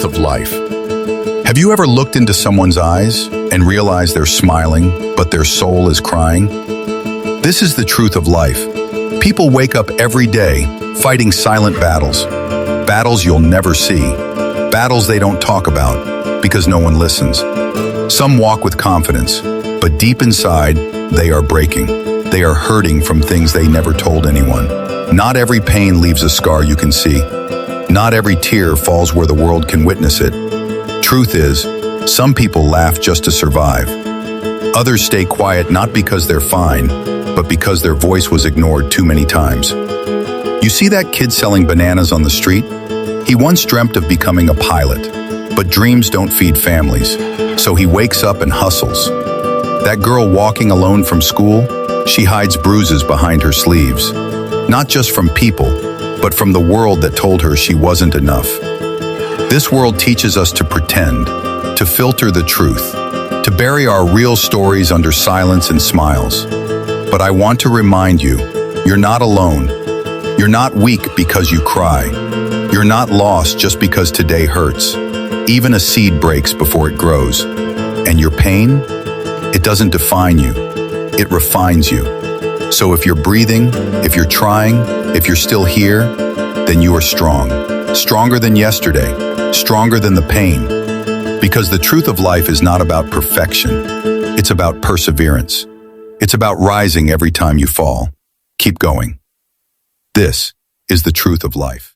truth of life. Have you ever looked into someone's eyes and realized they're smiling, but their soul is crying? This is the truth of life. People wake up every day fighting silent battles. Battles you'll never see. Battles they don't talk about because no one listens. Some walk with confidence, but deep inside, they are breaking. They are hurting from things they never told anyone. Not every pain leaves a scar you can see. Not every tear falls where the world can witness it. Truth is, some people laugh just to survive. Others stay quiet not because they're fine, but because their voice was ignored too many times. You see that kid selling bananas on the street? He once dreamt of becoming a pilot, but dreams don't feed families, so he wakes up and hustles. That girl walking alone from school, she hides bruises behind her sleeves. Not just from people, but from the world that told her she wasn't enough. This world teaches us to pretend, to filter the truth, to bury our real stories under silence and smiles. But I want to remind you, you're not alone. You're not weak because you cry. You're not lost just because today hurts. Even a seed breaks before it grows. And your pain, it doesn't define you. It refines you. So if you're breathing, if you're trying, if you're still here, then you are strong. Stronger than yesterday, stronger than the pain. Because the truth of life is not about perfection. It's about perseverance. It's about rising every time you fall. Keep going. This is the truth of life.